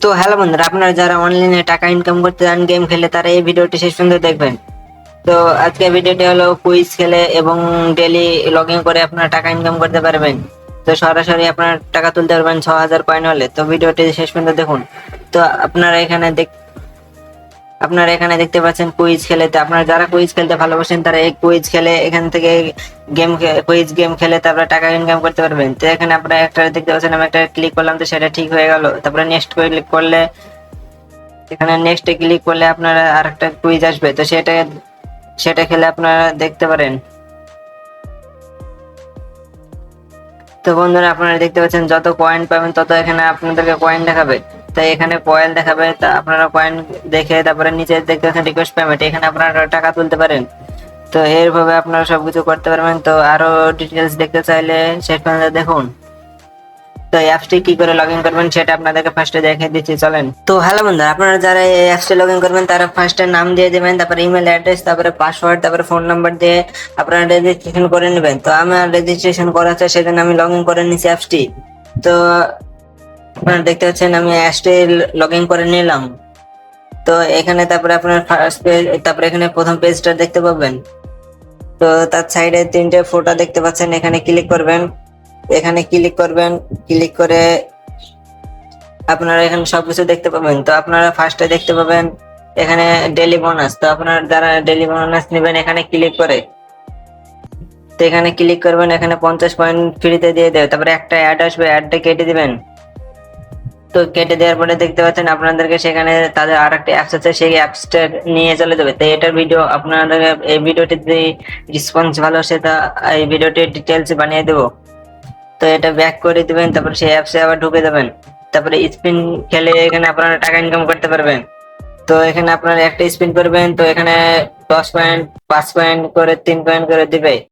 তো হ্যালো বন্ধুরা, আপনারা যারা অনলাইনে টাকা ইনকাম করতে চান গেম খেলে তারা এই ভিডিওটি শেষ পর্যন্ত দেখবেন। তো আজকে ভিডিওটি হলো কুইজ খেলে এবং ডেলি লগ ইন করে আপনারা টাকা ইনকাম করতে পারবেন। তো সরাসরি আপনার টাকা তুলতে পারবেন 6000 কয়েন হলে। তো ভিডিওটি শেষ পর্যন্ত দেখুন। তো আপনারা এখানে দেখতে পাচ্ছেন কুইজ খেলে। তো আপনারা যারা কুইজ খেলতে ভালোবাসেন তারা এই কুইজ খেলে এখান থেকে কুইজ গেম খেলে তারপরে টাকা ইনকাম করতে পারবেন। তো এখানে আপনারা একটা দেখতে পাচ্ছেন, আমি একটা ক্লিক করলাম, তো সেটা ঠিক হয়ে গেল। তারপরে নেক্সট ক্লিক করলে এখানে নেক্সটে ক্লিক করলে আপনারা আরেকটা কুইজ আসবে, তো সেটা খেলে আপনারা দেখতে পারেন। তো বন্ধুরা, আপনারা দেখতে পাচ্ছেন যত কয়েন পাবেন তত এখানে আপনাদেরকে কয়েন দেখাবে। তাই এখানে কয়েন দেখাবে, তা আপনারা কয়েন দেখে তারপরে নিচে দেখতে পাচ্ছেন রিকোয়েস্ট পেমেন্ট, এখানে আপনারা টাকা তুলতে পারেন। তো এইভাবে আপনারা সবকিছু করতে পারবেন। তো আরো ডিটেলস দেখতে চাইলে শেষ পর্যন্ত দেখুন। তো এই অ্যাপসটি কি করে লগ ইন করবেন সেটা আপনাদেরকে ফার্স্টে দেখিয়ে দিচ্ছি, চলেন। তো হ্যালো বন্ধুরা, আপনারা যারা এই অ্যাপসটি লগ ইন করবেন তারা ফার্স্টে নাম দিয়ে দেবেন, তারপরে ইমেল অ্যাড্রেস, তারপরে পাসওয়ার্ড, তারপরে ফোন নাম্বার দিয়ে আপনারা রেজিস্ট্রেশন করে নেবেন। তো আমার রেজিস্ট্রেশন করা আছে, সেজন্য আমি লগ ইন করে নিচ্ছি অ্যাপসটি। তো আপনারা দেখতে পাচ্ছেন আমি অ্যাপসটি লগ ইন করে নিলাম। তো এখানে তারপরে আপনার ফার্স্ট পেজ, তারপরে এখানে প্রথম পেজটা দেখতে পাবেন। তো তার সাইডে তিনটে ফটো দেখতে পাচ্ছেন, এখানে ক্লিক করবেন। এখানে ক্লিক করবেন, ক্লিক করে আপনারা এখানে সবকিছু দেখতে পাবেন। তো আপনারা ফার্স্টে দেখতে পাবেন এখানে ডেলি বোনাস। তো আপনারা যারা ডেলি বোনাস নেবেন এখানে ক্লিক করে, তো এখানে ক্লিক করবেন, এখানে 50 পয়েন্ট ফ্রিতে দিয়ে দেবে। তারপরে একটা অ্যাড আসবে, অ্যাডটা কেটে দিবেন। তো কেটে দেওয়ার পরে দেখতে পাচ্ছেন আপনাদেরকে সেখানে তাদের আর একটা অ্যাপস আছে, সেই অ্যাপসটা নিয়ে চলে যাবে। তো এটার ভিডিও আপনাদের, এই ভিডিওটির যদি রেসপন্স ভালো আসে তা এই ভিডিওটির ডিটেলস বানিয়ে দেবো। তো এটা ব্যাক করে দিবেন, তারপরে সেই অ্যাপসে আবার ঢুকে যাবেন। তারপরে স্পিন খেলে এখানে আপনারা টাকা ইনকাম করতে পারবেন। তো এখানে আপনারা একটা স্পিন করবেন, তো এখানে 10 পয়েন্ট, 5 পয়েন্ট করে, 3 পয়েন্ট করে দিবে।